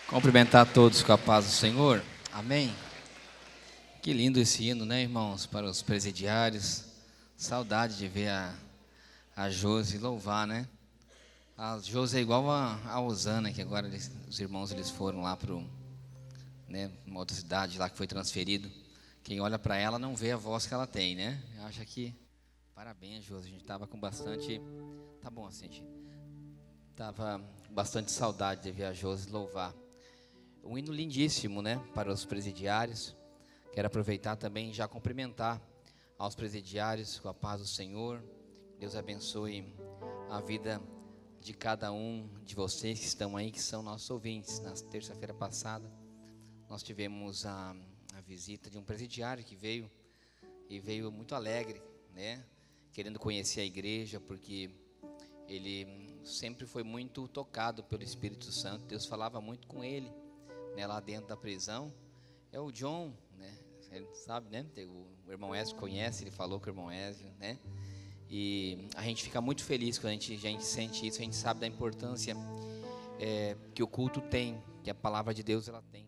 Cumprimentar todos com a paz do Senhor. Amém. Que lindo esse hino, né, irmãos? Para os presidiários. Saudade de ver a Josi louvar, né? A Josi é igual a Osana, que agora os irmãos eles foram lá para uma outra cidade lá que foi transferido. Quem olha para ela não vê a voz que ela tem, né? Acha que... Parabéns, Josi. A gente estava com bastante... Tá bom assim, gente. Estava com bastante saudade de ver a Josi louvar. Um hino lindíssimo, né, para os presidiários. Quero aproveitar também e já cumprimentar aos presidiários com a paz do Senhor. Deus abençoe a vida de cada um de vocês que estão aí, que são nossos ouvintes. Na terça-feira passada, nós tivemos a visita de um presidiário que veio muito alegre, né, querendo conhecer a igreja, porque ele sempre foi muito tocado pelo Espírito Santo. Deus falava muito com ele, né, lá dentro da prisão. É o John, né? Ele sabe, né? O irmão Ezio conhece, ele falou com o irmão Ezio, né? E a gente fica muito feliz quando a gente sente isso. A gente sabe da importância que o culto tem, que a palavra de Deus ela tem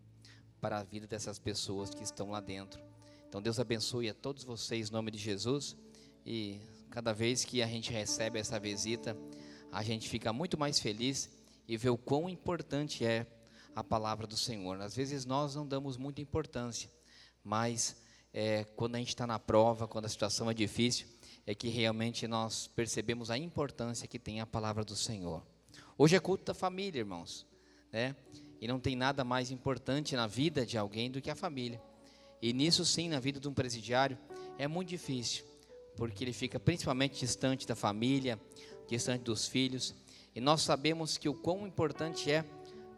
para a vida dessas pessoas que estão lá dentro. Então Deus abençoe a todos vocês em nome de Jesus. E cada vez que a gente recebe essa visita, a gente fica muito mais feliz e vê o quão importante é a palavra do Senhor. Às vezes nós não damos muita importância, mas quando a gente está na prova, quando a situação é difícil, é que realmente nós percebemos a importância que tem a palavra do Senhor. Hoje é culto da família, irmãos, né? E não tem nada mais importante na vida de alguém do que a família. E nisso sim, na vida de um presidiário, é muito difícil, porque ele fica principalmente distante da família, distante dos filhos, e nós sabemos que o quão importante é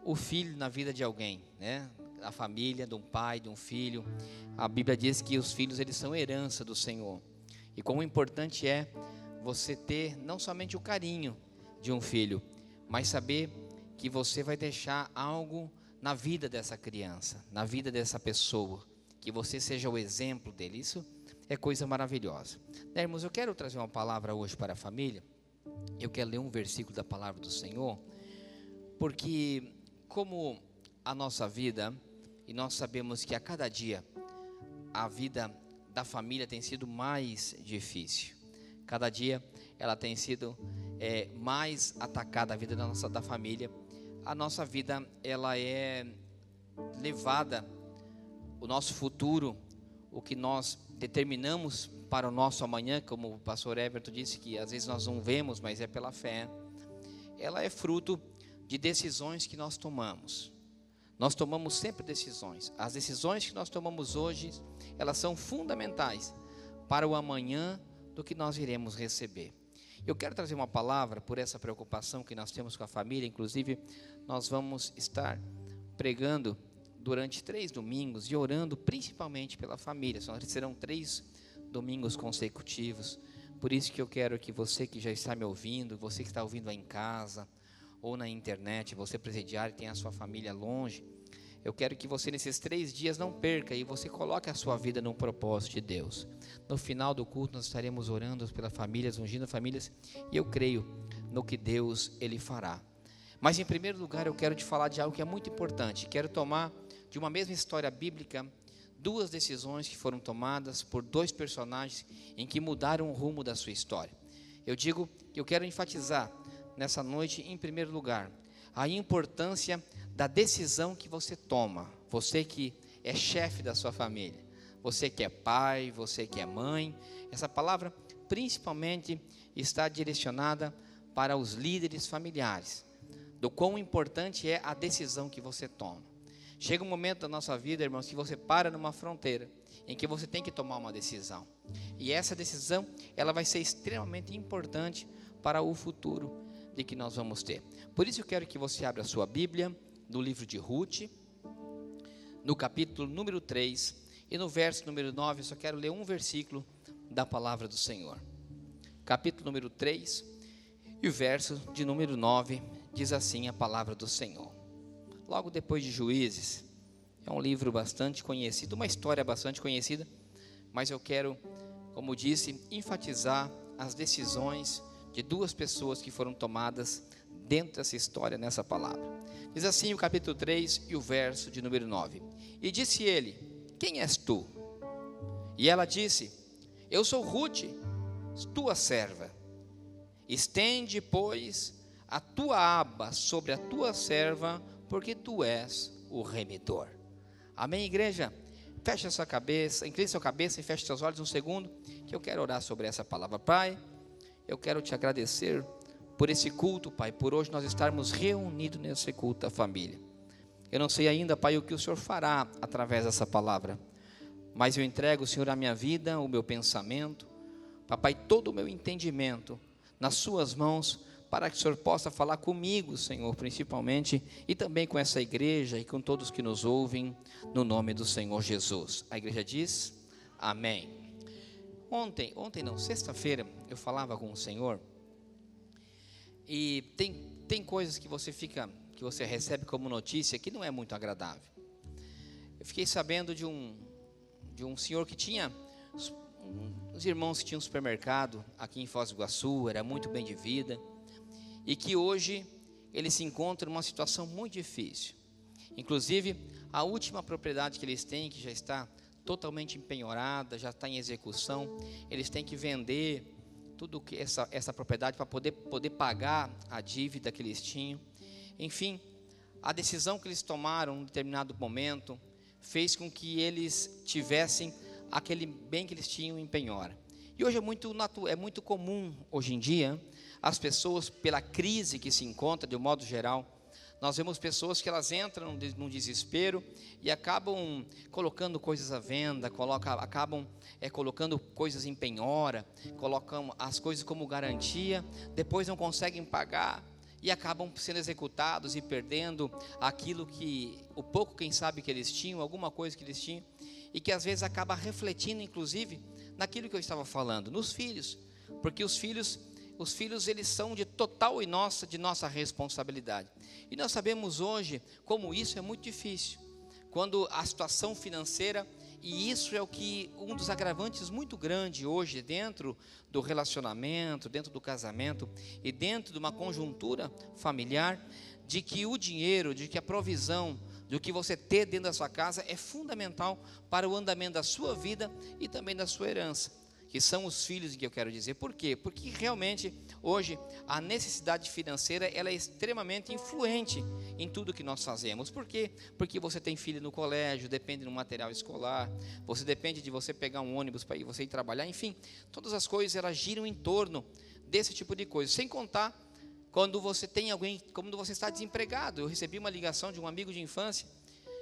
o filho na vida de alguém, né? A família, de um pai, de um filho. A Bíblia diz que os filhos eles são herança do Senhor. E quão importante é você ter não somente o carinho de um filho, mas saber que você vai deixar algo na vida dessa criança, na vida dessa pessoa, que você seja o exemplo dele. Isso é coisa maravilhosa, né, irmãos? Eu quero trazer uma palavra hoje para a família. Eu quero ler um versículo da palavra do Senhor, porque como a nossa vida, e nós sabemos que a cada dia a vida da família tem sido mais difícil, cada dia ela tem sido mais atacada, a vida da família. A nossa vida ela é levada, o nosso futuro, o que nós determinamos para o nosso amanhã, como o pastor Everton disse, que às vezes nós não vemos, mas é pela fé, ela é fruto de decisões que nós tomamos. Nós tomamos sempre decisões. As decisões que nós tomamos hoje, elas são fundamentais para o amanhã do que nós iremos receber. Eu quero trazer uma palavra por essa preocupação que nós temos com a família. Inclusive, nós vamos estar pregando durante 3 domingos e orando principalmente pela família. Serão 3 domingos consecutivos. Por isso que eu quero que você que já está me ouvindo, você que está ouvindo aí em casa ou na internet, você presidiário tem a sua família longe, eu quero que você nesses 3 dias não perca e você coloque a sua vida no propósito de Deus. No final do culto nós estaremos orando pelas famílias, ungindo famílias, e eu creio no que Deus Ele fará. Mas em primeiro lugar eu quero te falar de algo que é muito importante. Quero tomar de uma mesma história bíblica 2 decisões que foram tomadas por 2 personagens em que mudaram o rumo da sua história. Eu quero enfatizar nessa noite, em primeiro lugar, a importância da decisão que você toma. Você que é chefe da sua família, você que é pai, você que é mãe. Essa palavra principalmente está direcionada para os líderes familiares, do quão importante é a decisão que você toma. Chega um momento da nossa vida, irmãos, que você para numa fronteira em que você tem que tomar uma decisão. E essa decisão, ela vai ser extremamente importante para o futuro de que nós vamos ter. Por isso eu quero que você abra a sua Bíblia no livro de Ruth, no capítulo número 3, e no verso número 9, eu só quero ler um versículo da palavra do Senhor. Capítulo número 3, e o verso de número 9, diz assim a palavra do Senhor. Logo depois de Juízes, é um livro bastante conhecido, uma história bastante conhecida, mas eu quero, como disse, enfatizar as decisões de duas pessoas que foram tomadas dentro dessa história, nessa palavra. Diz assim o capítulo 3 e o verso de número 9. E disse ele: quem és tu? E ela disse: eu sou Rute, tua serva. Estende, pois, a tua aba sobre a tua serva, porque tu és o remidor. Amém, igreja? Feche a sua cabeça, incline sua cabeça e feche seus olhos um segundo, que eu quero orar sobre essa palavra. Pai, eu quero te agradecer por esse culto, Pai, por hoje nós estarmos reunidos nesse culto da família. Eu não sei ainda, Pai, o que o Senhor fará através dessa palavra, mas eu entrego, Senhor, a minha vida, o meu pensamento, Papai, todo o meu entendimento nas suas mãos, para que o Senhor possa falar comigo, Senhor, principalmente, e também com essa igreja e com todos que nos ouvem, no nome do Senhor Jesus. A igreja diz, amém. Sexta-feira, eu falava com o Senhor, e tem coisas que você recebe como notícia que não é muito agradável. Eu fiquei sabendo de um senhor que tinha, os irmãos que tinham um supermercado aqui em Foz do Iguaçu, era muito bem de vida, e que hoje ele se encontra numa situação muito difícil. Inclusive, a última propriedade que eles têm, que já está totalmente empenhorada, já está em execução, eles têm que vender tudo que essa propriedade para poder pagar a dívida que eles tinham. Enfim, a decisão que eles tomaram em determinado momento fez com que eles tivessem aquele bem que eles tinham em penhora. E hoje é muito comum, hoje em dia, as pessoas, pela crise que se encontra, de um modo geral, nós vemos pessoas que elas entram num desespero e acabam colocando coisas à venda, acabam colocando coisas em penhora, colocam as coisas como garantia, depois não conseguem pagar e acabam sendo executados e perdendo aquilo o pouco, quem sabe, que eles tinham, alguma coisa que eles tinham, e que às vezes acaba refletindo, inclusive, naquilo que eu estava falando, nos filhos, porque os filhos eles são de nossa responsabilidade. E nós sabemos hoje como isso é muito difícil, quando a situação financeira, e isso é um dos agravantes muito grande hoje dentro do relacionamento, dentro do casamento e dentro de uma conjuntura familiar, de que o dinheiro, de que a provisão, do que você ter dentro da sua casa é fundamental para o andamento da sua vida e também da sua herança, que são os filhos, que eu quero dizer. Por quê? Porque realmente hoje a necessidade financeira ela é extremamente influente em tudo que nós fazemos. Por quê? Porque você tem filho no colégio, depende do material escolar, você depende de você pegar um ônibus para você ir trabalhar, enfim, todas as coisas elas giram em torno desse tipo de coisa, sem contar quando você tem alguém, quando você está desempregado. Eu recebi uma ligação de um amigo de infância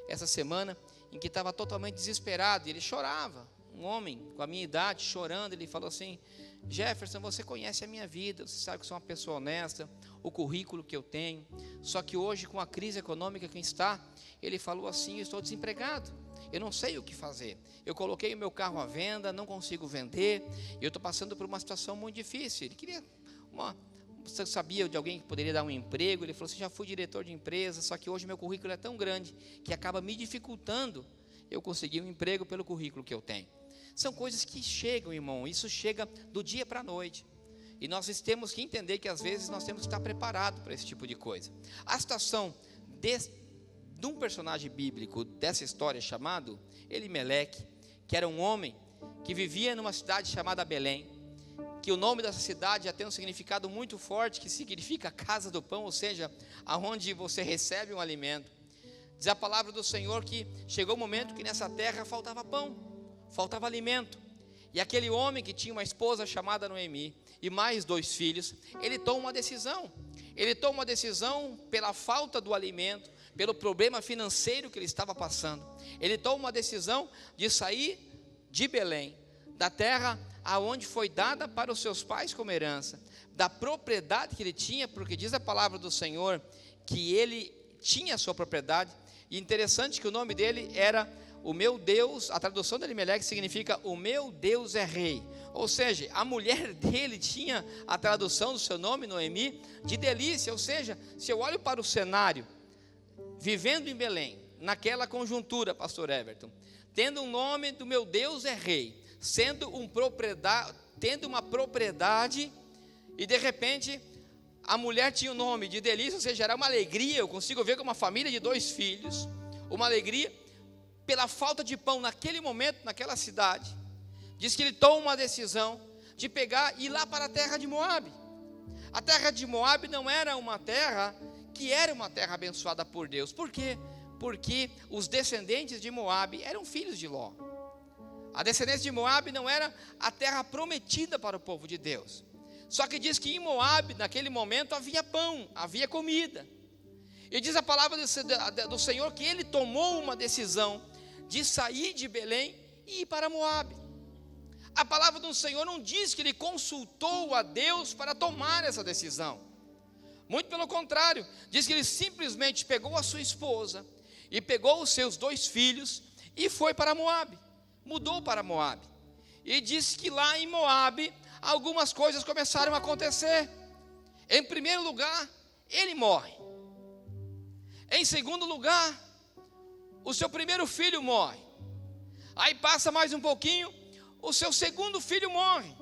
essa semana, em que estava totalmente desesperado, e ele chorava, um homem com a minha idade, chorando. Ele falou assim: Jefferson, você conhece a minha vida, você sabe que eu sou uma pessoa honesta, o currículo que eu tenho, só que hoje, com a crise econômica que está, ele falou assim: eu estou desempregado, eu não sei o que fazer, eu coloquei o meu carro à venda, não consigo vender, eu estou passando por uma situação muito difícil. Ele queria você sabia de alguém que poderia dar um emprego? Ele falou assim: já fui diretor de empresa, só que hoje meu currículo é tão grande que acaba me dificultando eu conseguir um emprego pelo currículo que eu tenho. São coisas que chegam, irmão, isso chega do dia para a noite, e nós temos que entender que às vezes nós temos que estar preparados para esse tipo de coisa. A situação de um personagem bíblico dessa história chamado Elimeleque, que era um homem que vivia numa cidade chamada Belém, que o nome dessa cidade já tem um significado muito forte, que significa casa do pão, ou seja, aonde você recebe um alimento. Diz a palavra do Senhor que chegou o momento que nessa terra faltava pão, faltava alimento, e aquele homem que tinha uma esposa chamada Noemi e mais 2 filhos, ele toma uma decisão pela falta do alimento, pelo problema financeiro que ele estava passando. Ele toma uma decisão de sair de Belém, da terra aonde foi dada para os seus pais como herança, da propriedade que ele tinha, porque diz a palavra do Senhor que ele tinha a sua propriedade. E interessante que o nome dele era o meu Deus. A tradução de Elimeleque significa o meu Deus é rei, ou seja, a mulher dele tinha a tradução do seu nome, Noemi, de delícia. Ou seja, se eu olho para o cenário, vivendo em Belém, naquela conjuntura, pastor Everton, tendo o nome do meu Deus é rei, tendo uma propriedade, e de repente a mulher tinha o nome de Delícia, ou seja, era uma alegria. Eu consigo ver como uma família de 2 filhos, uma alegria pela falta de pão naquele momento, naquela cidade. Diz que ele toma uma decisão de pegar e ir lá para a terra de Moabe. A terra de Moabe não era uma terra que era uma terra abençoada por Deus. Por quê? Porque os descendentes de Moabe eram filhos de Ló. A descendência de Moabe não era a terra prometida para o povo de Deus. Só que diz que em Moabe, naquele momento, havia pão, havia comida. E diz a palavra do Senhor que ele tomou uma decisão de sair de Belém e ir para Moabe. A palavra do Senhor não diz que ele consultou a Deus para tomar essa decisão. Muito pelo contrário, diz que ele simplesmente pegou a sua esposa e pegou os seus 2 filhos e foi para Moabe. Mudou para Moabe. E diz que lá em Moabe algumas coisas começaram a acontecer. Em primeiro lugar, ele morre. Em segundo lugar, o seu primeiro filho morre. Aí passa mais um pouquinho, o seu segundo filho morre.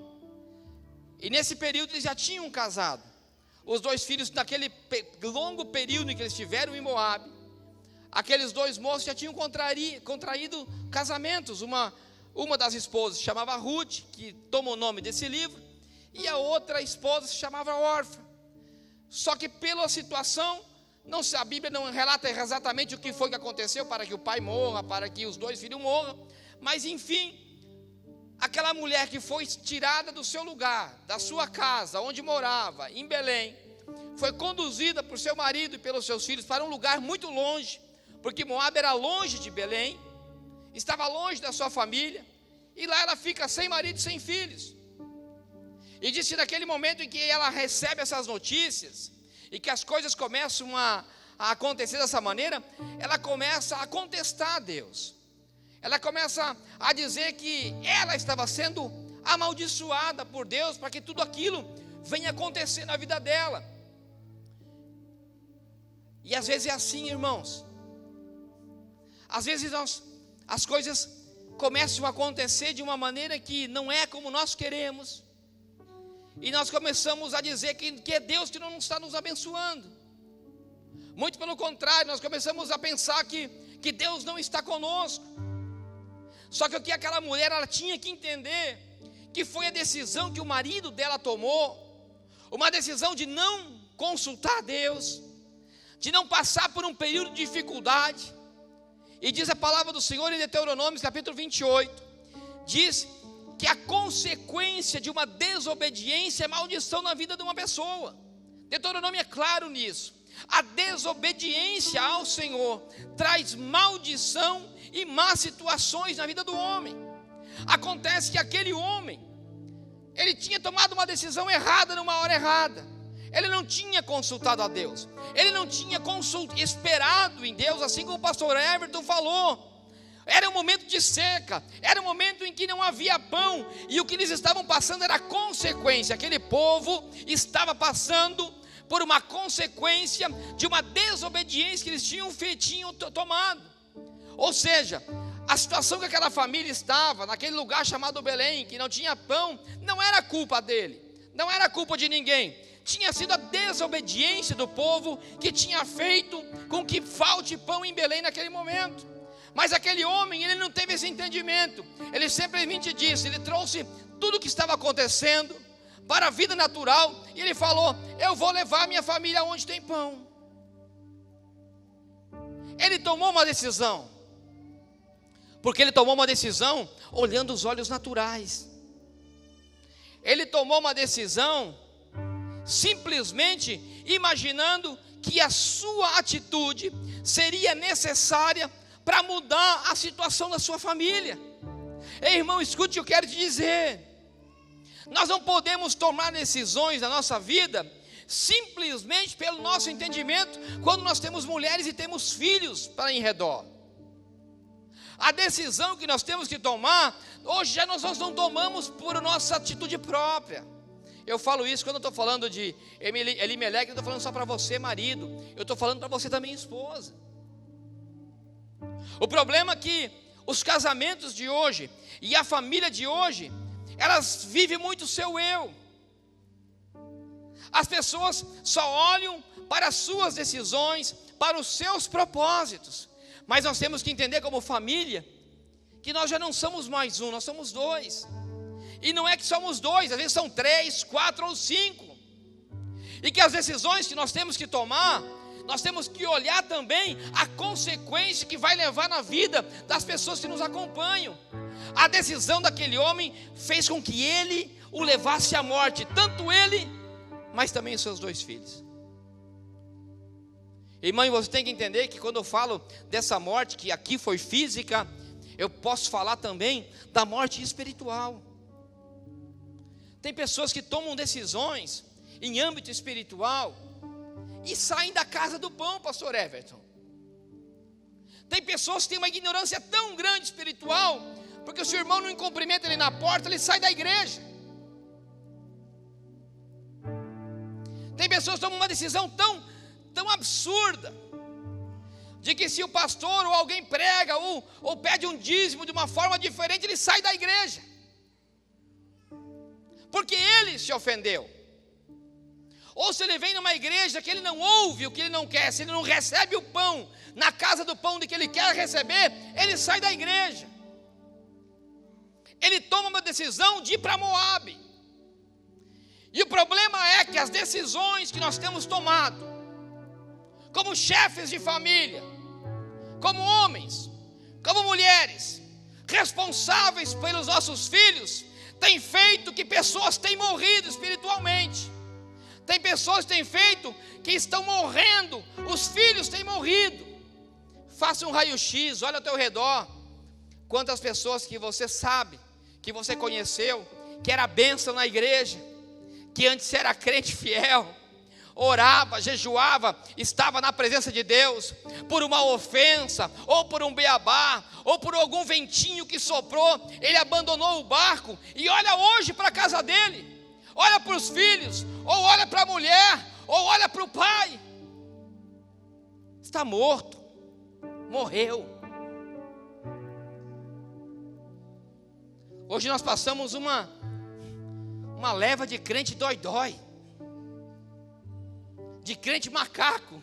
E nesse período eles já tinham casado. Os 2 filhos, naquele longo período em que eles estiveram em Moabe, aqueles 2 moços já tinham contraído casamentos. Uma das esposas se chamava Ruth, que toma o nome desse livro, e a outra esposa se chamava Orfa. Só que pela situação, a Bíblia não relata exatamente o que foi que aconteceu para que o pai morra, para que os 2 filhos morram, mas enfim, aquela mulher que foi tirada do seu lugar, da sua casa, onde morava, em Belém, foi conduzida por seu marido e pelos seus filhos para um lugar muito longe, porque Moabe era longe de Belém, estava longe da sua família, e lá ela fica sem marido e sem filhos. E disse naquele momento em que ela recebe essas notícias, e que as coisas começam a acontecer dessa maneira, ela começa a contestar a Deus. Ela começa a dizer que ela estava sendo amaldiçoada por Deus, para que tudo aquilo venha acontecer na vida dela. E às vezes é assim, irmãos. Às vezes as coisas começam a acontecer de uma maneira que não é como nós queremos, e nós começamos a dizer que é Deus que não está nos abençoando. Muito pelo contrário, nós começamos a pensar que Deus não está conosco. Só que o que aquela mulher ela tinha que entender, que foi a decisão que o marido dela tomou, uma decisão de não consultar Deus, de não passar por um período de dificuldade. E diz a palavra do Senhor em Deuteronômio capítulo 28, diz que a consequência de uma desobediência é maldição na vida de uma pessoa. Deuteronômio é claro nisso. A desobediência ao Senhor traz maldição e más situações na vida do homem. Acontece que aquele homem, ele tinha tomado uma decisão errada numa hora errada. Ele não tinha consultado a Deus, ele não tinha esperado em Deus, assim como o pastor Everton falou. Era um momento de seca, era um momento em que não havia pão, e o que eles estavam passando era consequência. Aquele povo estava passando por uma consequência de uma desobediência que eles tinham tomado. Ou seja, a situação que aquela família estava, naquele lugar chamado Belém, que não tinha pão, não era culpa dele, não era culpa de ninguém. Tinha sido a desobediência do povo que tinha feito com que falte pão em Belém naquele momento. Mas aquele homem, ele não teve esse entendimento. Ele simplesmente disse, ele trouxe tudo o que estava acontecendo para a vida natural, e ele falou: eu vou levar minha família onde tem pão. Ele tomou uma decisão, porque ele tomou uma decisão olhando os olhos naturais. Ele tomou uma decisão simplesmente imaginando que a sua atitude seria necessária para mudar a situação da sua família. Ei, irmão, escute o que eu quero te dizer. Nós não podemos tomar decisões na nossa vida simplesmente pelo nosso entendimento, quando nós temos mulheres e temos filhos para em redor. A decisão que nós temos que tomar, hoje já nós não tomamos por nossa atitude própria. Eu falo isso quando eu estou falando de Elimelec, eu estou falando só para você, marido. Eu estou falando para você também, esposa. O problema é que os casamentos de hoje e a família de hoje, elas vivem muito o seu eu. As pessoas só olham para as suas decisões, para os seus propósitos. Mas nós temos que entender como família, que nós já não somos mais um, nós somos dois. E não é que somos dois, às vezes são 3, 4 ou 5. E que as decisões que nós temos que tomar, nós temos que olhar também a consequência que vai levar na vida das pessoas que nos acompanham. A decisão daquele homem fez com que ele o levasse à morte, tanto ele, mas também os seus 2 filhos. Irmão, você tem que entender que quando eu falo dessa morte, que aqui foi física, eu posso falar também da morte espiritual. Tem pessoas que tomam decisões em âmbito espiritual e saem da casa do pão, pastor Everton. Tem pessoas que têm uma ignorância tão grande espiritual, porque o seu irmão não cumprimenta ele na porta, ele sai da igreja. Tem pessoas que tomam uma decisão tão absurda, de que se o pastor ou alguém prega ou pede um dízimo de uma forma diferente, ele sai da igreja, porque ele se ofendeu. Ou se ele vem numa igreja que ele não ouve o que ele não quer, se ele não recebe o pão na casa do pão de que ele quer receber, ele sai da igreja. Ele toma uma decisão de ir para Moabe. E o problema é que as decisões que nós temos tomado, como chefes de família, como homens, como mulheres, responsáveis pelos nossos filhos, tem feito que pessoas têm morrido espiritualmente. Tem pessoas que têm feito que estão morrendo, os filhos têm morrido. Faça um raio-x, olha ao teu redor, quantas pessoas que você sabe, que você conheceu, que era bênção na igreja, que antes era crente fiel, orava, jejuava, estava na presença de Deus, por uma ofensa, ou por um beabá, ou por algum ventinho que soprou, ele abandonou o barco, e olha hoje para a casa dele, olha para os filhos, ou olha para a mulher, ou olha para o pai, está morto, morreu. Hoje nós passamos uma leva de crente dói-dói, de crente macaco,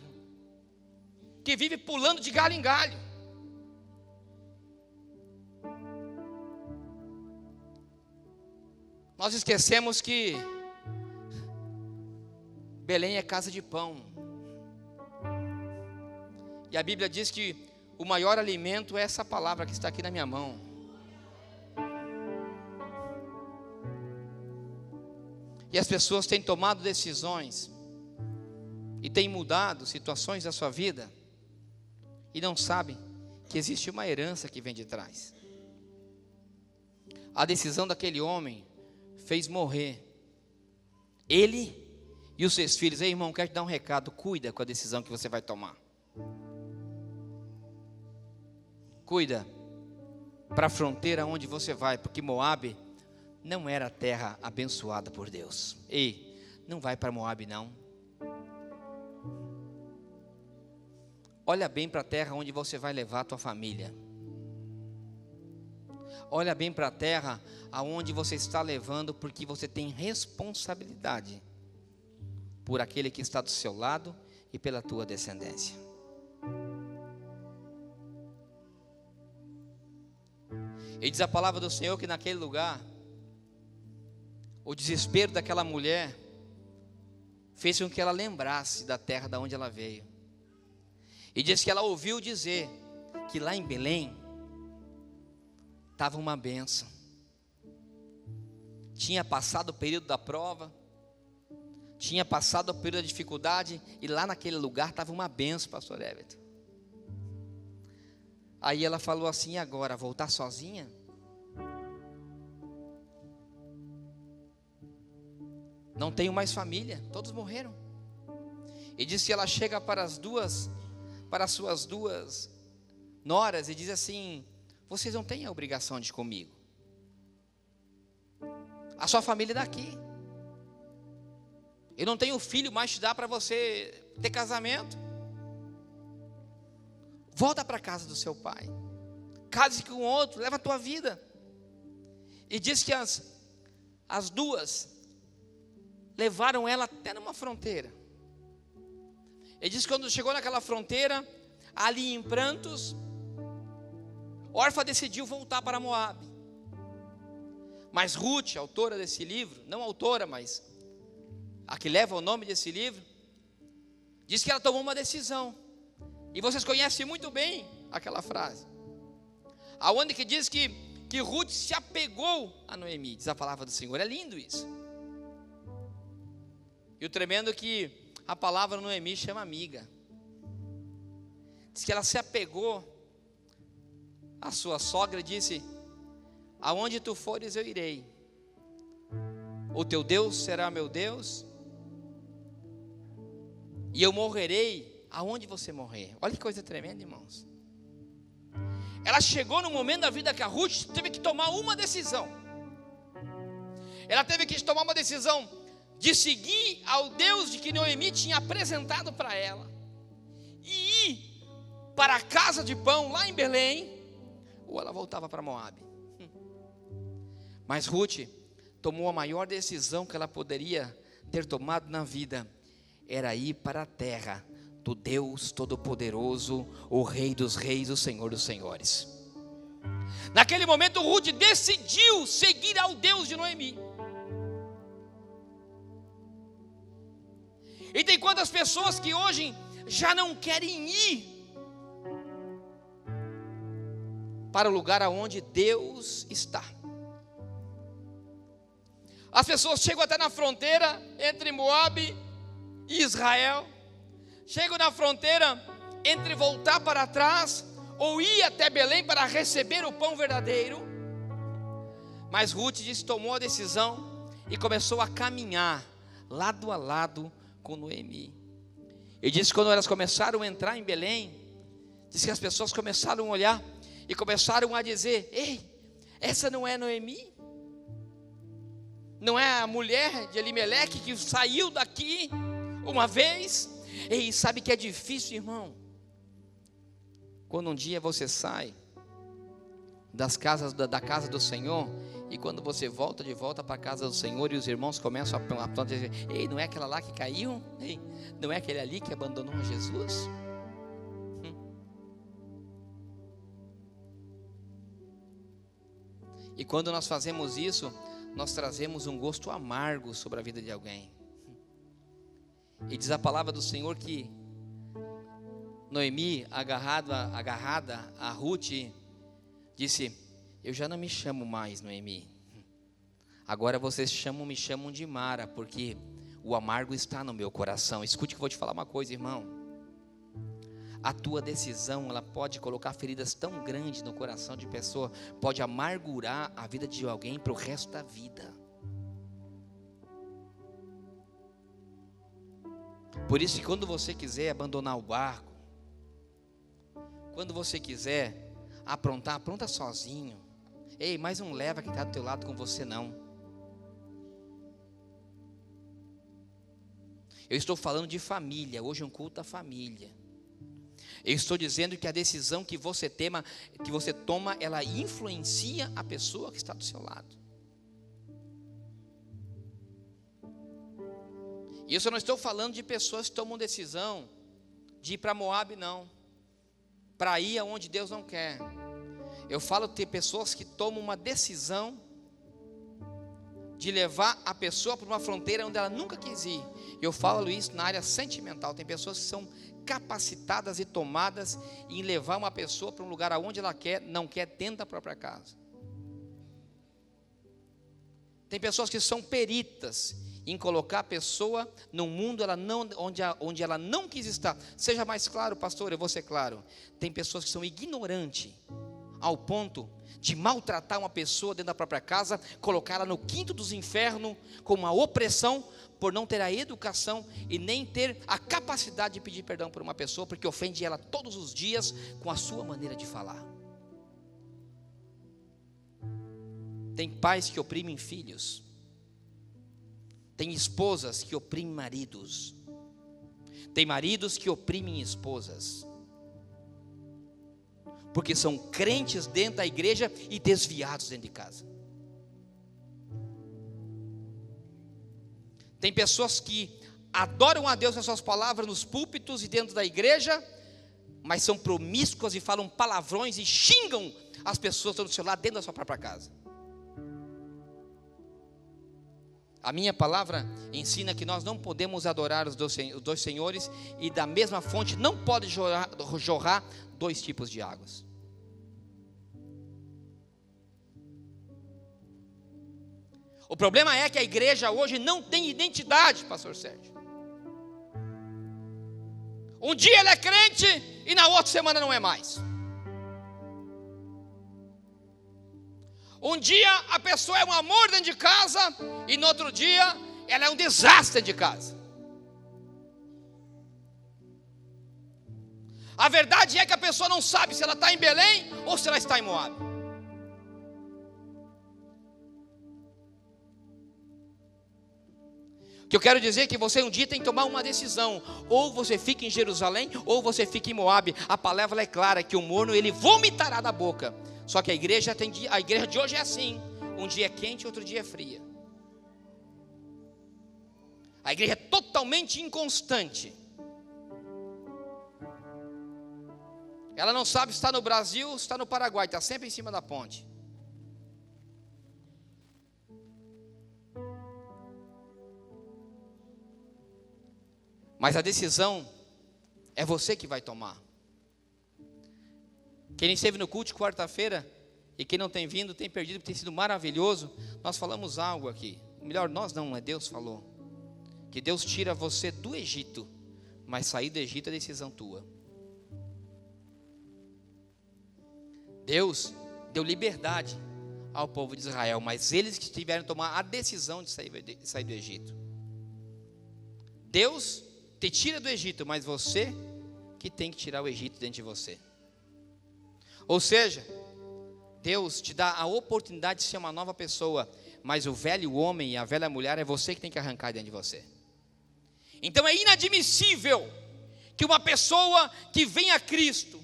que vive pulando de galho em galho. Nós esquecemos que Belém é casa de pão, e a Bíblia diz que o maior alimento é essa palavra que está aqui na minha mão. E as pessoas têm tomado decisões e têm mudado situações da sua vida e não sabem que existe uma herança que vem de trás. A decisão daquele homem fez morrer ele e os seus filhos. Ei, irmão, quero te dar um recado: cuida com a decisão que você vai tomar. Cuida para a fronteira onde você vai, porque Moabe não era a terra abençoada por Deus. Ei, não vai para Moabe não. Olha bem para a terra onde você vai levar a tua família. Olha bem para a terra aonde você está levando, porque você tem responsabilidade por aquele que está do seu lado e pela tua descendência. E diz a palavra do Senhor que naquele lugar, o desespero daquela mulher fez com que ela lembrasse da terra da onde ela veio. E diz que ela ouviu dizer que lá em Belém estava uma bênção. Tinha passado o período da prova, tinha passado o período da dificuldade, e lá naquele lugar estava uma bênção, pastor Everton. Aí ela falou assim: e agora, voltar sozinha? Não tenho mais família, todos morreram. E diz que ela chega para as suas duas noras e diz assim: vocês não têm a obrigação de ir comigo. A sua família é daqui. Eu não tenho filho mais te dar para você ter casamento. Volta para a casa do seu pai. Case com outro, leva a tua vida. E diz que as duas levaram ela até numa fronteira. Ele diz que quando chegou naquela fronteira, ali em prantos, Orfa decidiu voltar para Moabe. Mas Ruth, autora desse livro, não autora, mas a que leva o nome desse livro, diz que ela tomou uma decisão. E vocês conhecem muito bem aquela frase, aonde que diz que Ruth se apegou a Noemi, diz a palavra do Senhor. É lindo isso. E o tremendo é que a palavra Noemi chama amiga. Diz que ela se apegou à sua sogra e disse: aonde tu fores eu irei, o teu Deus será meu Deus, e eu morrerei aonde você morrer. Olha que coisa tremenda, irmãos. Ela chegou no momento da vida que a Ruth teve que tomar uma decisão. Ela teve que tomar uma decisão de seguir ao Deus de que Noemi tinha apresentado para ela, e ir para a casa de pão lá em Belém, ou ela voltava para Moabe. Mas Ruth tomou a maior decisão que ela poderia ter tomado na vida, era ir para a terra do Deus Todo-Poderoso, o Rei dos Reis, o Senhor dos Senhores. Naquele momento Ruth decidiu seguir ao Deus de Noemi. E tem quantas pessoas que hoje já não querem ir para o lugar aonde Deus está. As pessoas chegam até na fronteira entre Moabe e Israel, chegam na fronteira entre voltar para trás ou ir até Belém para receber o pão verdadeiro. Mas Ruth tomou a decisão e começou a caminhar lado a lado com Noemi. E disse que quando elas começaram a entrar em Belém, disse que as pessoas começaram a olhar e começaram a dizer: ei, essa não é Noemi? Não é a mulher de Elimeleque que saiu daqui uma vez? Ei, sabe que é difícil, irmão, quando um dia você sai da casa do Senhor, e quando você volta de volta para a casa do Senhor, e os irmãos começam a dizer: ei, não é aquela lá que caiu? Ei, não é aquele ali que abandonou Jesus? E quando nós fazemos isso, nós trazemos um gosto amargo sobre a vida de alguém. E diz a palavra do Senhor que Noemi, agarrada a Ruth, disse: eu já não me chamo mais Noemi, agora vocês me chamam de Mara, porque o amargo está no meu coração. Escute que eu vou te falar uma coisa, irmão. A tua decisão, ela pode colocar feridas tão grandes no coração de pessoa, pode amargurar a vida de alguém para o resto da vida. Por isso que quando você quiser abandonar o barco, quando você quiser aprontar, apronta sozinho. Ei, mas não leva quem está do teu lado com você não. Eu estou falando de família, hoje é um culto à família. Eu estou dizendo que a decisão que você toma, ela influencia a pessoa que está do seu lado. E eu não estou falando de pessoas que tomam decisão de ir para Moabe, não, para ir aonde Deus não quer. Eu falo de pessoas que tomam uma decisão de levar a pessoa para uma fronteira onde ela nunca quis ir. Eu falo isso na área sentimental. Tem pessoas que são capacitadas e tomadas em levar uma pessoa para um lugar aonde ela não quer dentro da própria casa. Tem pessoas que são peritas em colocar a pessoa num mundo onde ela não quis estar. Seja mais claro, pastor, eu vou ser claro. Tem pessoas que são ignorantes ao ponto de maltratar uma pessoa dentro da própria casa, colocá-la no quinto dos infernos com uma opressão, por não ter a educação e nem ter a capacidade de pedir perdão por uma pessoa, porque ofende ela todos os dias com a sua maneira de falar. Tem pais que oprimem filhos, tem esposas que oprimem maridos, tem maridos que oprimem esposas, porque são crentes dentro da igreja e desviados dentro de casa. Tem pessoas que adoram a Deus nas suas palavras, nos púlpitos e dentro da igreja, mas são promíscuas e falam palavrões e xingam as pessoas que estão do seu lado dentro da sua própria casa. A minha palavra ensina que nós não podemos adorar os dois senhores, e da mesma fonte não pode jorrar dois tipos de águas. O problema é que a igreja hoje não tem identidade, pastor Sérgio. Um dia ela é crente e na outra semana não é mais. Um dia a pessoa é um amor dentro de casa e no outro dia ela é um desastre dentro de casa. A verdade é que a pessoa não sabe se ela está em Belém ou se ela está em Moabe. O que eu quero dizer é que você um dia tem que tomar uma decisão: ou você fica em Jerusalém, ou você fica em Moabe. A palavra é clara que o morno ele vomitará da boca. Só que a igreja de hoje é assim: um dia é quente, outro dia é fria. A igreja é totalmente inconstante. Ela não sabe se está no Brasil ou se está no Paraguai, está sempre em cima da ponte. Mas a decisão é você que vai tomar. Quem esteve no culto de quarta-feira e quem não tem vindo tem perdido, porque tem sido maravilhoso. Nós falamos algo aqui, melhor nós não, é Deus falou, que Deus tira você do Egito, mas sair do Egito é decisão tua. Deus deu liberdade ao povo de Israel, mas eles que tiveram que tomar a decisão de sair do Egito. Deus te tira do Egito, mas você que tem que tirar o Egito dentro de você. Ou seja, Deus te dá a oportunidade de ser uma nova pessoa, mas o velho homem e a velha mulher é você que tem que arrancar dentro de você. Então é inadmissível que uma pessoa que vem a Cristo,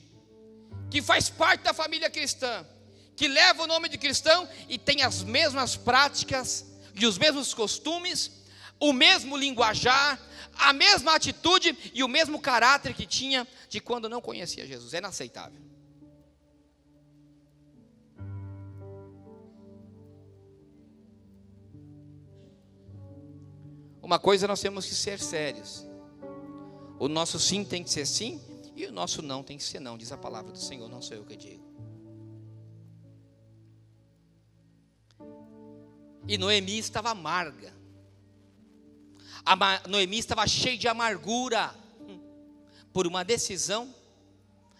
que faz parte da família cristã, que leva o nome de cristão e tem as mesmas práticas e os mesmos costumes, o mesmo linguajar, a mesma atitude e o mesmo caráter que tinha de quando não conhecia Jesus. É inaceitável. Uma coisa nós temos que ser sérios: o nosso sim tem que ser sim e o nosso não tem que ser não, diz a palavra do Senhor, não sou eu que digo. E Noemi estava amarga. Noemi estava cheia de amargura por uma decisão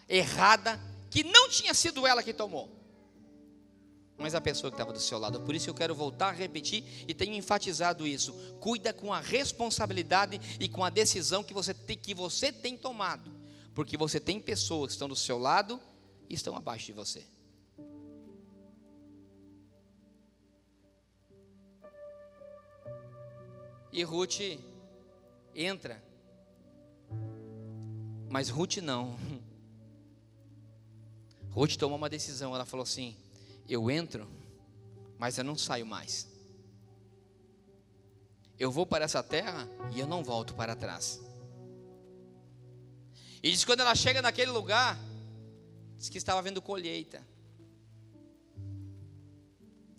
errada que não tinha sido ela que tomou, mas a pessoa que estava do seu lado. Por isso eu quero voltar a repetir e tenho enfatizado isso: cuida com a responsabilidade e com a decisão que você tem tomado, porque você tem pessoas que estão do seu lado e estão abaixo de você. E Ruth entra, mas Ruth não. Ruth tomou uma decisão, ela falou assim: eu entro, mas eu não saio mais. Eu vou para essa terra e eu não volto para trás. E diz que quando ela chega naquele lugar, diz que estava havendo colheita.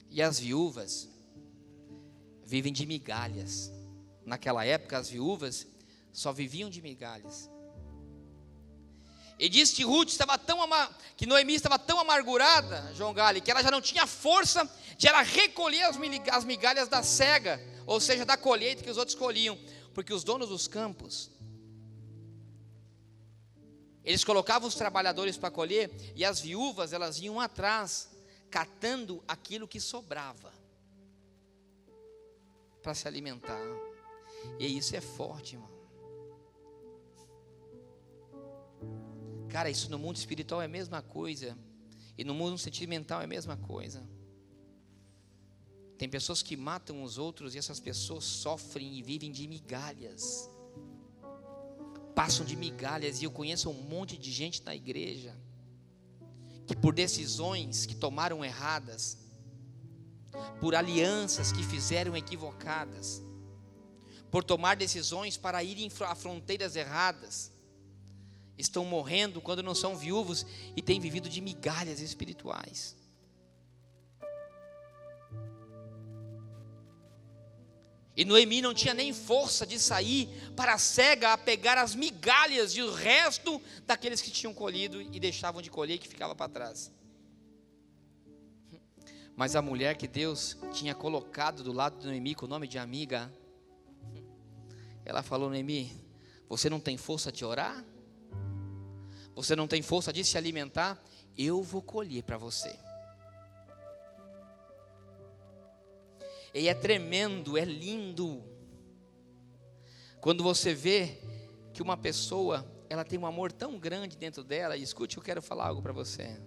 E as viúvas vivem de migalhas. Naquela época as viúvas só viviam de migalhas. E diz que que Noemi estava tão amargurada, João Gali, que ela já não tinha força de ela recolher as migalhas da cega, ou seja, da colheita que os outros colhiam, porque os donos dos campos, eles colocavam os trabalhadores para colher, e as viúvas elas iam atrás, catando aquilo que sobrava, para se alimentar. E isso é forte, irmão. Cara, isso no mundo espiritual é a mesma coisa, e no mundo sentimental é a mesma coisa. Tem pessoas que matam os outros, e essas pessoas sofrem e vivem de migalhas, passam de migalhas. E eu conheço um monte de gente na igreja que por decisões que tomaram erradas, por alianças que fizeram equivocadas, por tomar decisões para irem a fronteiras erradas, estão morrendo quando não são viúvos e têm vivido de migalhas espirituais. E Noemi não tinha nem força de sair para a cega a pegar as migalhas e o resto daqueles que tinham colhido e deixavam de colher e que ficava para trás. Mas a mulher que Deus tinha colocado do lado de Noemi com o nome de amiga, ela falou: Noemi, você não tem força de orar? Você não tem força de se alimentar? Eu vou colher para você. E é tremendo, é lindo, quando você vê que uma pessoa, ela tem um amor tão grande dentro dela. E escute, eu quero falar algo para você,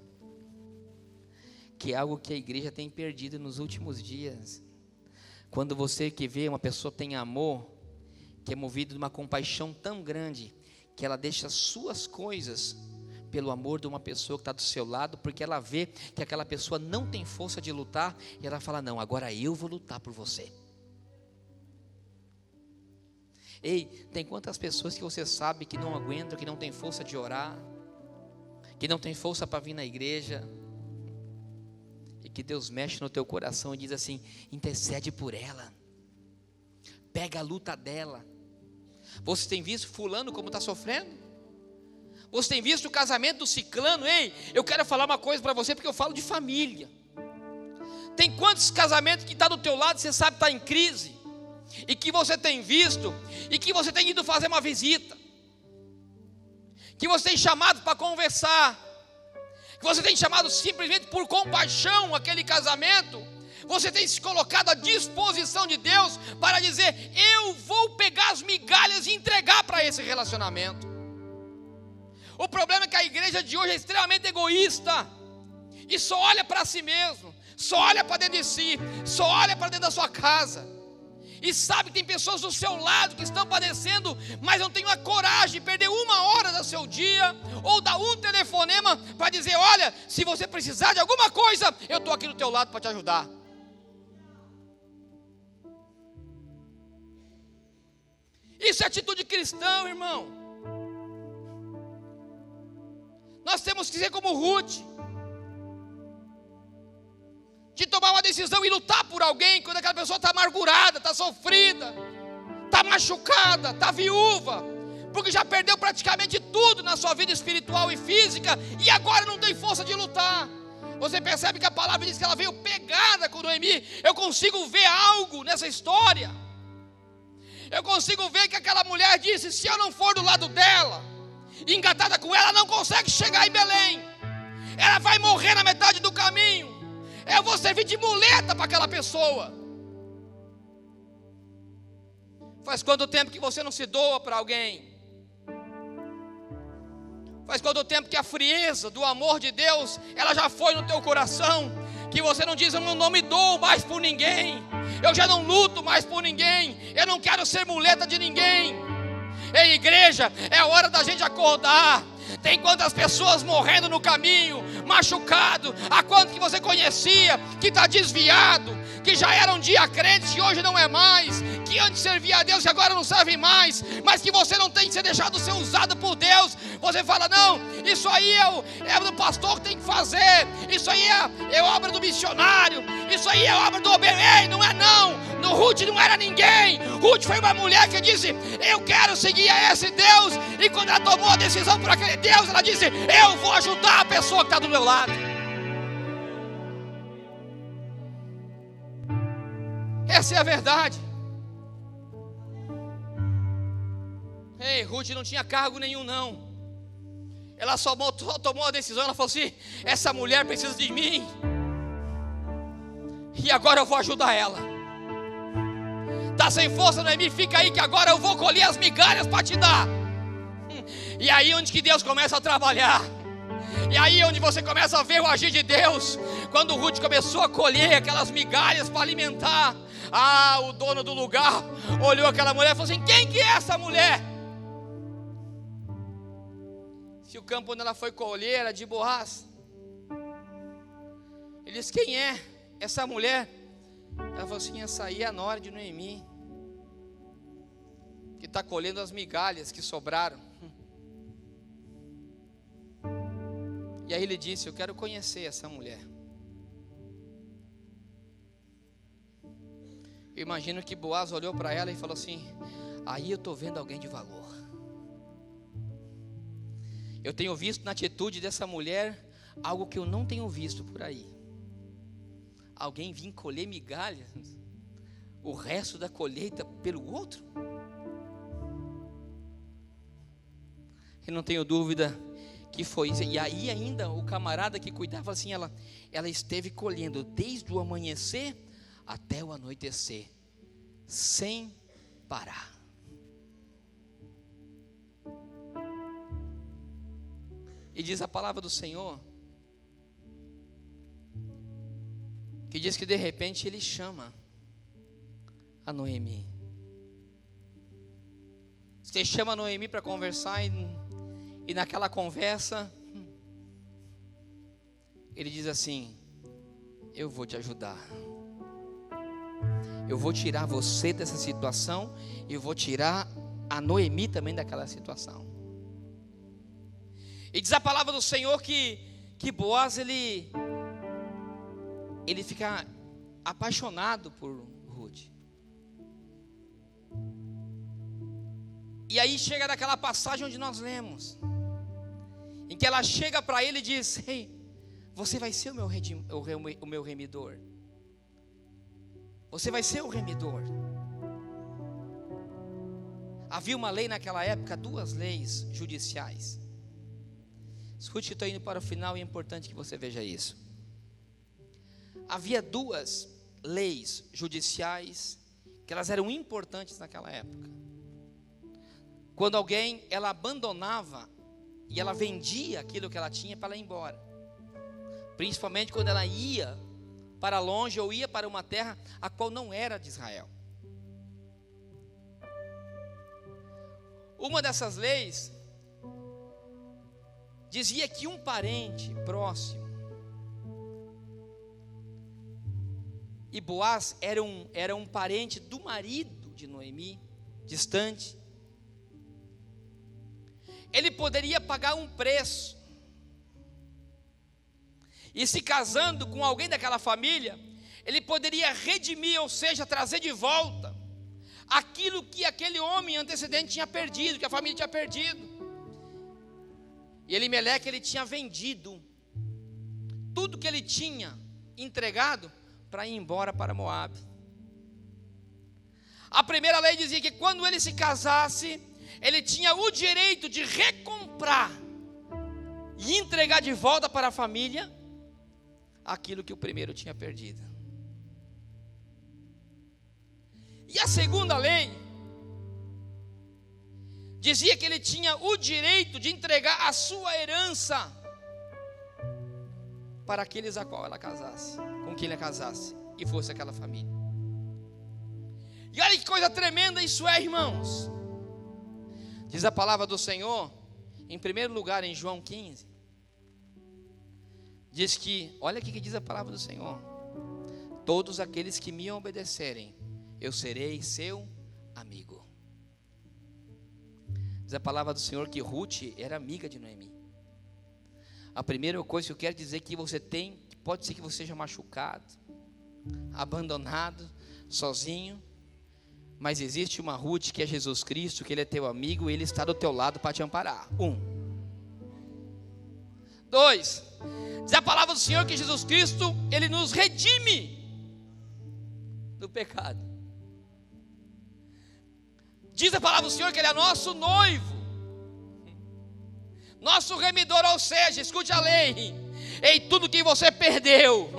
que é algo que a igreja tem perdido nos últimos dias. Quando você que vê uma pessoa tem amor, que é movido de uma compaixão tão grande, que ela deixa suas coisas pelo amor de uma pessoa que está do seu lado, porque ela vê que aquela pessoa não tem força de lutar, e ela fala: não, agora eu vou lutar por você. Ei, tem quantas pessoas que você sabe que não aguentam, que não tem força de orar, que não tem força para vir na igreja, e que Deus mexe no teu coração e diz assim: intercede por ela, pega a luta dela. Você tem visto fulano como está sofrendo? Você tem visto o casamento do ciclano? Ei, eu quero falar uma coisa para você, porque eu falo de família. Tem quantos casamentos que está do teu lado, você sabe que está em crise, e que você tem visto, e que você tem ido fazer uma visita, que você tem chamado para conversar, que você tem chamado simplesmente por compaixão aquele casamento. Você tem se colocado à disposição de Deus para dizer: eu vou pegar as migalhas e entregar para esse relacionamento. O problema é que a igreja de hoje é extremamente egoísta, e só olha para si mesmo, só olha para dentro de si, só olha para dentro da sua casa, e sabe que tem pessoas do seu lado que estão padecendo, mas não tem a coragem de perder uma hora do seu dia, ou dar um telefonema para dizer: olha, se você precisar de alguma coisa, eu estou aqui do teu lado para te ajudar. Isso é atitude cristã, irmão. Nós temos que ser como Ruth, de tomar uma decisão e lutar por alguém, quando aquela pessoa está amargurada, está sofrida, está machucada, está viúva, porque já perdeu praticamente tudo na sua vida espiritual e física, e agora não tem força de lutar. Você percebe que a palavra diz que ela veio pegada com Noemi. Eu consigo ver algo nessa história. Eu consigo ver que aquela mulher disse: se eu não for do lado dela, engatada com ela, não consegue chegar em Belém, ela vai morrer na metade do caminho, eu vou servir de muleta para aquela pessoa. Faz quanto tempo que você não se doa para alguém? Faz quanto tempo que a frieza do amor de Deus, ela já foi no teu coração, que você não diz: eu não me dou mais por ninguém, eu já não luto mais por ninguém, eu não quero ser muleta de ninguém. Ei, igreja, é a hora da gente acordar. Tem quantas pessoas morrendo no caminho, machucado? Há quanto que você conhecia, que está desviado, que já era um dia crente e hoje não é mais, que antes servia a Deus e agora não serve mais, mas que você não tem que ser deixado ser usado por Deus. Você fala: não, isso aí é do pastor que tem que fazer, isso aí é obra do missionário, isso aí é obra do obreiro. Ei, não é não. No Ruth não era ninguém. Ruth foi uma mulher que disse: eu quero seguir a esse Deus. E quando ela tomou a decisão por aquele Deus, ela disse: eu vou ajudar a pessoa que está do meu lado. Essa é a verdade. Ei, Ruth não tinha cargo nenhum não. Ela só tomou a decisão. Ela falou assim: essa mulher precisa de mim, e agora eu vou ajudar ela. Está sem força, Noemi? Fica aí que agora eu vou colher as migalhas para te dar. E aí onde que Deus começa a trabalhar. E aí onde você começa a ver o agir de Deus. Quando Ruth começou a colher aquelas migalhas para alimentar, o dono do lugar olhou aquela mulher e falou assim: quem que é essa mulher? Se o campo onde ela foi colher era de Boaz, ele disse: quem é essa mulher? Ela falou assim: essa aí é a nora de Noemi. e está colhendo as migalhas que sobraram. E aí ele disse: eu quero conhecer essa mulher. Eu imagino que Boaz olhou para ela e falou assim: aí eu estou vendo alguém de valor. Eu tenho visto na atitude dessa mulher algo que eu não tenho visto por aí. Alguém vir colher migalhas, o resto da colheita pelo outro. Eu não tenho dúvida que foi isso. E aí ainda o camarada que cuidava assim, ela esteve colhendo desde o amanhecer até o anoitecer, sem parar. E diz a palavra do Senhor, que diz que de repente ele chama a Noemi. Você chama a Noemi para conversar e naquela conversa ele diz assim: eu vou te ajudar. Eu vou tirar você dessa situação e eu vou tirar a Noemi também daquela situação. E diz a palavra do Senhor que Boaz ele fica apaixonado por Ruth. E aí chega daquela passagem onde nós lemos, em que ela chega para ele e diz: ei, você vai ser o meu remidor. Você vai ser o remidor. Havia uma lei naquela época, 2 leis judiciais. Escute que estou indo para o final e é importante que você veja isso. Havia 2 leis judiciais que elas eram importantes naquela época. Quando alguém, ela abandonava e ela vendia aquilo que ela tinha para ela ir embora. Principalmente quando ela ia para longe ou ia para uma terra a qual não era de Israel. Uma dessas leis dizia que um parente próximo, e Boaz era um parente do marido de Noemi, distante, ele poderia pagar um preço, e se casando com alguém daquela família, ele poderia redimir, ou seja, trazer de volta aquilo que aquele homem antecedente tinha perdido, que a família tinha perdido. E Elimeleque, ele tinha vendido tudo que ele tinha entregado para ir embora para Moabe. A primeira lei dizia que quando ele se casasse, ele tinha o direito de recomprar e entregar de volta para a família aquilo que o primeiro tinha perdido. E a segunda lei dizia que ele tinha o direito de entregar a sua herança para aqueles a qual ela casasse, com quem ela casasse, e fosse aquela família. E olha que coisa tremenda isso é, irmãos. Diz a palavra do Senhor, em primeiro lugar em João 15, diz que, olha aqui que diz a palavra do Senhor: todos aqueles que me obedecerem, eu serei seu amigo. Diz a palavra do Senhor que Ruth era amiga de Noemi. A primeira coisa que eu quero dizer que você tem, pode ser que você seja machucado, abandonado, sozinho, mas existe uma Ruth que é Jesus Cristo, que Ele é teu amigo e Ele está do teu lado para te amparar. 2, diz a palavra do Senhor que Jesus Cristo, Ele nos redime do pecado. Diz a palavra do Senhor que Ele é nosso noivo, nosso remidor, ou seja, escute a lei: ei, tudo que você perdeu,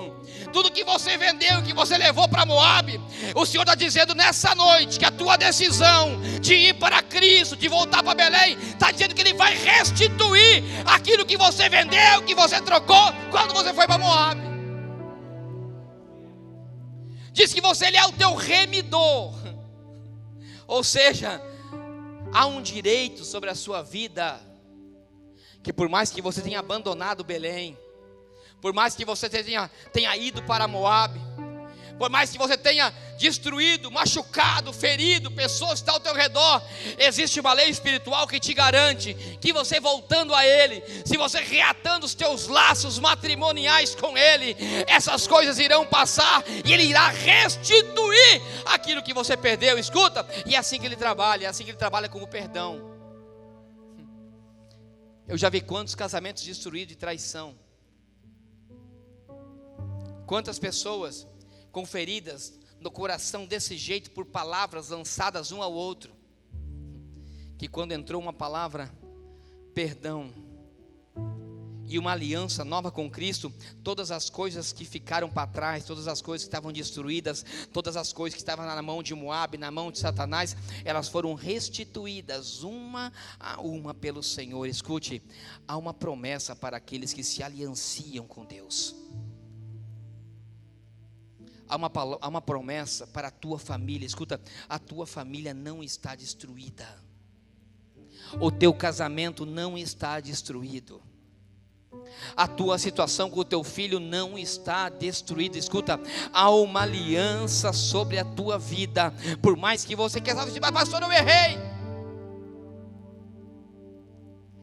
tudo que você vendeu, que você levou para Moabe, o Senhor está dizendo nessa noite que a tua decisão de ir para Cristo, de voltar para Belém, está dizendo que Ele vai restituir aquilo que você vendeu, que você trocou quando você foi para Moabe. Diz que Ele é o teu remidor, ou seja, há um direito sobre a sua vida, que por mais que você tenha abandonado Belém, por mais que você tenha ido para Moabe, Por mais que você tenha destruído, machucado, ferido pessoas que estão ao teu redor, existe uma lei espiritual que te garante que você voltando a Ele, se você reatando os teus laços matrimoniais com Ele, essas coisas irão passar e Ele irá restituir aquilo que você perdeu. Escuta, e é assim que Ele trabalha com o perdão. Eu já vi quantos casamentos destruídos de traição, quantas pessoas com feridas no coração desse jeito, por palavras lançadas um ao outro, que quando entrou uma palavra perdão e uma aliança nova com Cristo, todas as coisas que ficaram para trás, todas as coisas que estavam destruídas, todas as coisas que estavam na mão de Moabe, na mão de Satanás, elas foram restituídas uma a uma pelo Senhor. Escute, há uma promessa para aqueles que se alianciam com Deus. Há uma promessa para a tua família. Escuta, a tua família não está destruída, o teu casamento não está destruído, a tua situação com o teu filho não está destruída. Escuta, há uma aliança sobre a tua vida. Por mais que você queira dizer, mas pastor, eu errei,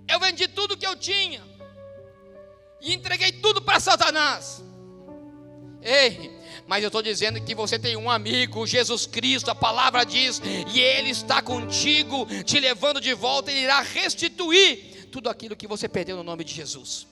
eu vendi tudo que eu tinha e entreguei tudo para Satanás. Ei, mas eu estou dizendo que você tem um amigo, Jesus Cristo, a palavra diz, e Ele está contigo, te levando de volta, e irá restituir tudo aquilo que você perdeu no nome de Jesus.